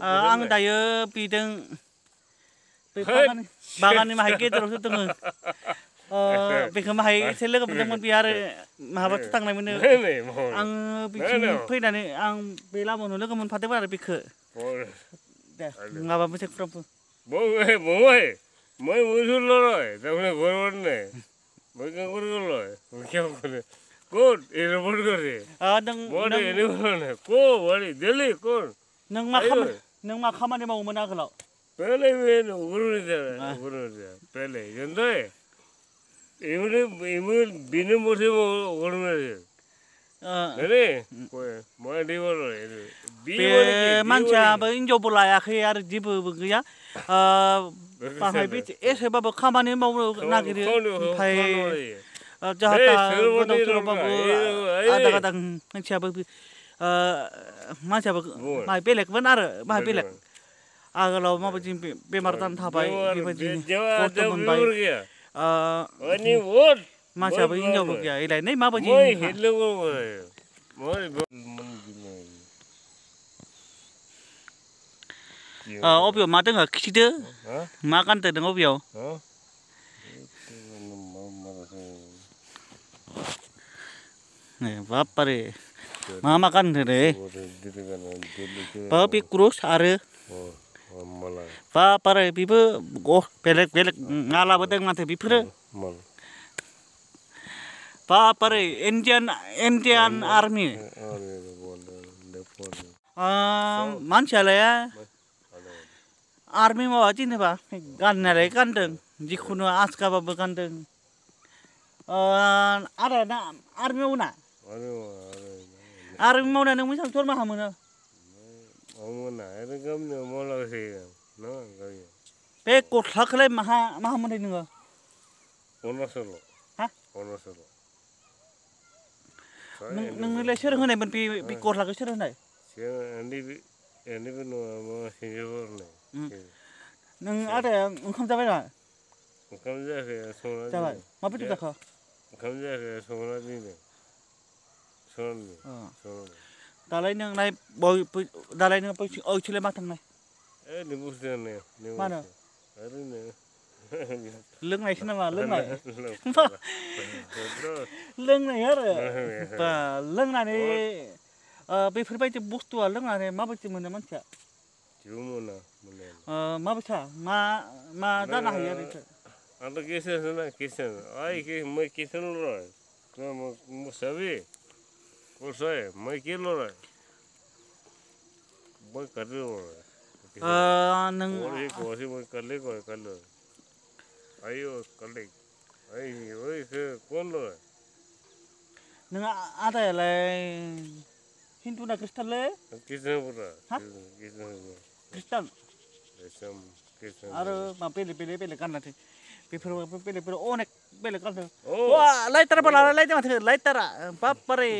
आं दायो बिदों बे बागाननि माहाय गेजेरावसो दङ बेखौ माहाय एसे लोगो मोनदोंमोन बे आरो माहाबासो थांनायमोन आं बिथिं फैनानै आं बे लामायावनो लोगो मोनफादोंमोन आरो बेखौ दे माबा मोनसे खुरांफोर মই বুঝুল লয় তারপরে ঘর নেই মই কেন করে লয় কেমন করে কোন এরপর করে বড় এনে বলে কো বড়ি দিল্লি কোন नों मा खामानि मावोमोन आगोलाव पहले में गुरुजा पहले जनते इमने बिनु मोसे गुरुजा अरे कोई मैं डिवोर बे मानसियाबो हिनजावबो लायाखै आरो जेबो गैया बाहाय बे एसेबाबो खामानि मावनो नागिरो ओमफ्राय जाहाथा गोदाव सोरावबाबो आदा गादां मानसियाबो माहाय बेलेगमोन आरो माहाय बेलेग आगोलाव माबायदि बेमार जाना थाबाय बेबायदि खस्थ' मोनबाय मानसियाबो हिनजावबो गैया एलायनै माबायदि अबेयाव मा दोङो खिथिदो मा गानदो नों अबेयाव बापरे मा गानदो रे बे क्रस आरो बापरे बेबो बेलेग बेलेग मा लाबोदों माथो बेफोरो बापरे इन्डियान आर्मि मानसियालाय आर्मि मावा जेनेबा गाननायालाय गानदों जिखुनु आस्काबाबो गानदों आरो ना आर्मि मावना आर्मि मावना नों मोजां दरमाहा मोनो बे गस्लाखौलाय माहा मोनदों नोङो नोंनोलाय सोर होनायमोन बे गस्लाखौ सोर होनाय नों आदाया ओंखाम जाबाय ना ओंखाम जायाखै संना जाबाय माबायदि जाखो ओंखाम जायाखै संना दोनदों दालाय नोंलाय दालाय नों ओइथिंलाय मा थांनाय मानो लोंनायसो नामा लोंनाय आरो लोंनानै बेफोरबायदि बुस्थुआ लोंनानै माबायदि मोनो मानसिया माबायसा मा जानो हायो आरो आंथ' किसान ना किसान मैं किसान रहा तो सभी कुछ है मैं किल रहा मैं कर रहा नों कोसी मैं कर ले आयो कर ले ओए कौन रहा नों आदायालाय हिन्दु ना ख्रिस्टानलै किसान पूरा ख्रिस्टान आरो मा बेलेग गाननानै बेफोर बेलेग अनेक बेलेग गानदों लाइटारबो लालायलायदों माथो लाइटारा बापरे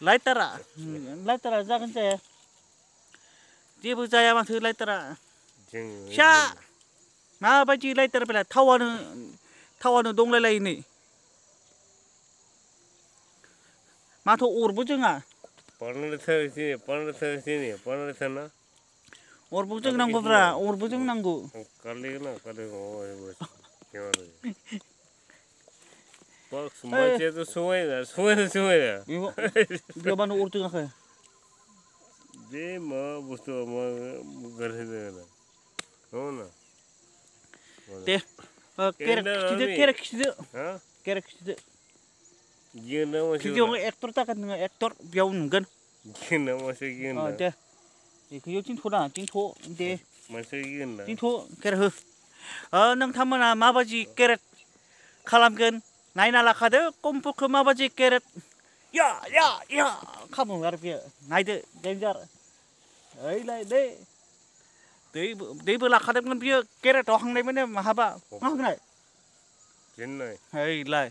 लाइटारा जागोन जाया जेबो जाया माथो लाइटारा फिसा माबायदि लाइटार बेलाय थावानो दंलायलायो नै माथो अरबो जोङा अरबो जोंनांगौब्रा अरबो जोंनांगौ बेयावबानो अर जोङाखै बे मा बुस्थु दे केरेक खिथिदो भिडिअ एक्टर जागोन नोङो एक्टर बेयाव नुगोन दे बेखौ थिनथ'ना दे थिनथ' केरेक हो नोंथांमोना माबायदि केरेक खालामगोन नायना लाखादो कम्प'खौ माबायदि केरेक या खालामो आरो बेयो नायदो डेन्जार ओइलाय दैबो लाखादोंमोन बियो केरेटआव हांनायमोन माहाबा मा होनाय ओइलाय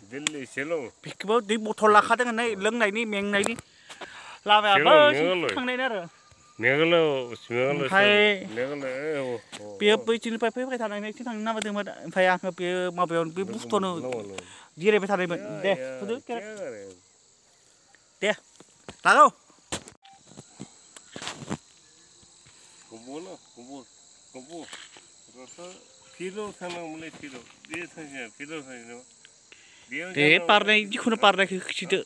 बेखौबो दै बथल लाखादों नै लोंनायनि मेंनायनि लामायाबो थांनायनि आरो ओमफ्राय बेयो बैथिंनिफ्राय फैबाय थानायनिसो थांनो नामादोंमोन ओमफ्राय आङो बे माबायाव बे बुस्थुआवनो जिरायबाय थानायमोन दे होदो दे लागौ Kumpulan, kumpul. Rasa kilo sana mulai kilo. Dia saja kilo saja. Deh, partai jikun partai kecil.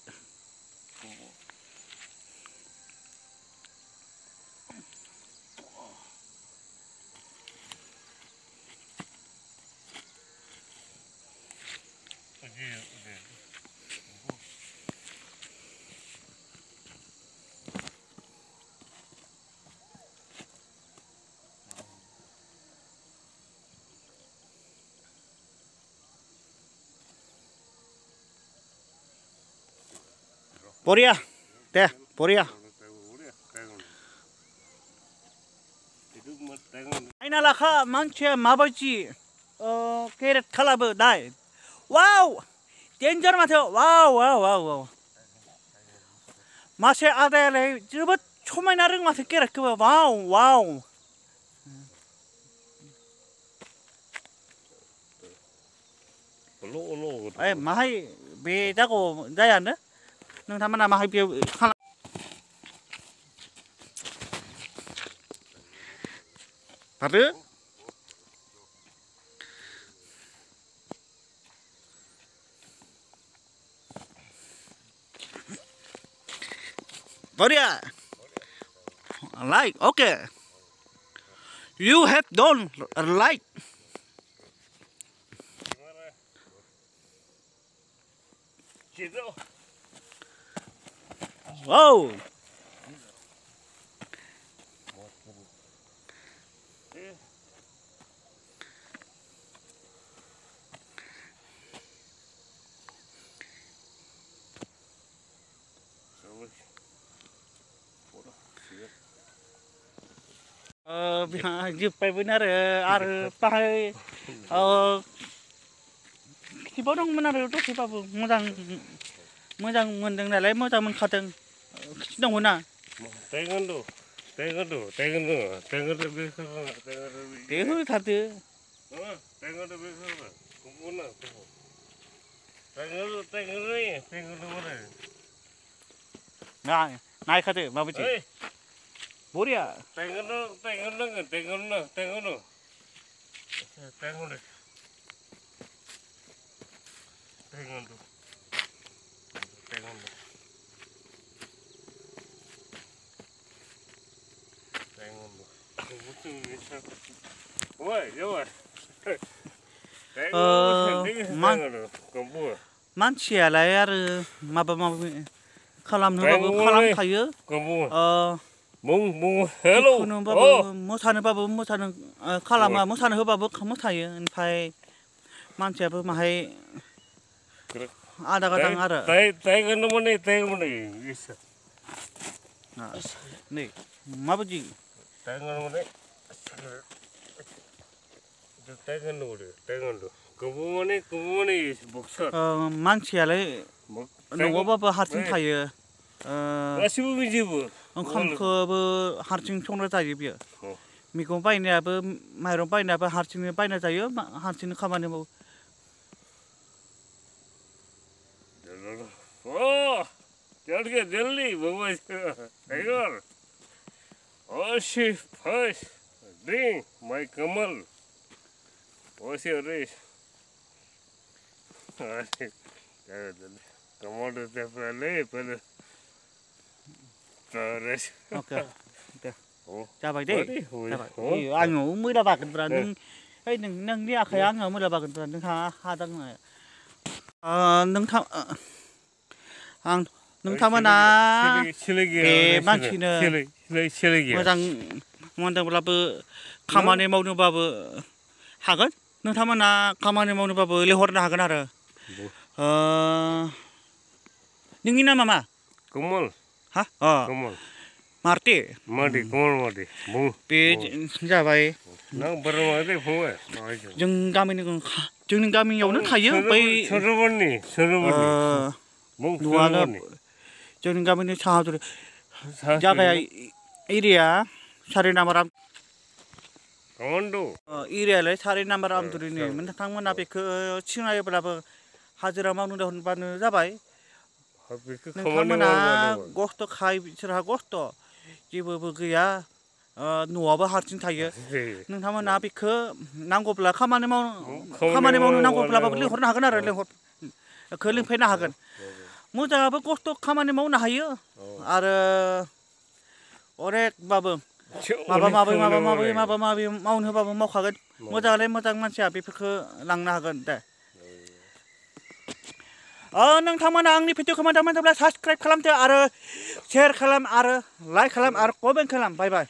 Boria, deh, Boria. Aina lakha manche mabaji, keret khalabo dai. Wow, danger mateo. Wow. Masih ada lagi, coba cuma naring masih keret ke wow. Mahai beda ko daya ne? Nung tama na mahai beda khala. Padu? Boria. Like, okay. You have done like. Wow. Jumpa benar pakai siapa dong benar itu siapa bu mudang mendeng nalai mudang mengkateng kita mana tengen tu Tehu satu tengen tu besar kumpulna tengen tu mana naik kata mau beci Boria tengen tu manusia lah maba kalam kayu hello mosaनो kalama mosaनो hobaबो mosaयो ओमफ्राय मानसियाबो माहाय आदा gadang आरो नै माबायदि मानसियालाय न'आवबाबो हारसिं थायो गासिबो बिदिबो ओंखामखौबो हारसिं संना जायो बियो मैगं बायनायाबो माइरं बायनायाबो हारसिंनो बायना जायो हारसिंनो खामानि मावो जल्दी बाबा टाइगर ओशी फर्स्ट ड्रिंक माय कमल ओशी रेस कमल ते पहले Oke. Jabai deh. Anu mới là bạc gần nâng ấy nâng đi khai ăn mới là bạc gần nâng ha tăng này. Nâng tham ang nâng tham na ke mansiनो मोजां मोनदोंब्लाबो खामानि मावनोबाबो हागोन नोंथांमोना खामानि मावनोबाबो लेंहरनो हागोन आरो नोंनि नामा मा कमल हा कमल मार्टी कमल मार्टी बे जाबाय नों बोरमा फंबाय जोंनि गामियावनो थायो बै सोरबोनि जोंनि गामिनि साहाजों जागाया एरिया 4 नाम्बार एरियालाय 4 नाम्बार आमदुरिनि नोंथांमोना बेखौ सिनायोब्लाबो हाजिरा मावनो होनबानो जाबाय नोंथांमोना गस्त' खाय बिसोरहा गस्त' जेबोबो गैया न'आवबो हारसिं थायो नोंथांमोना बेखौ नांगौब्ला खामानि मावनो नांगौब्लाबो लिंहरनो हागोन आरो लिंफैनो हागोन मोजाङाबो खस्थ' खामानि मावनो हायो आरो अनेकबाबो माबा माबि मावनो होबाबो मावखागोन मोजाङालाय मोजां मानसिया बेफोरखौ लांनो हागोन दे नोंथांमोना आंनि भिडिअखौ मोजां मोनोब्ला साबस्क्राइब खालामदो आरो शेयार खालाम आरो लाइक खालाम आरो कमेन्ट खालाम बाय बाय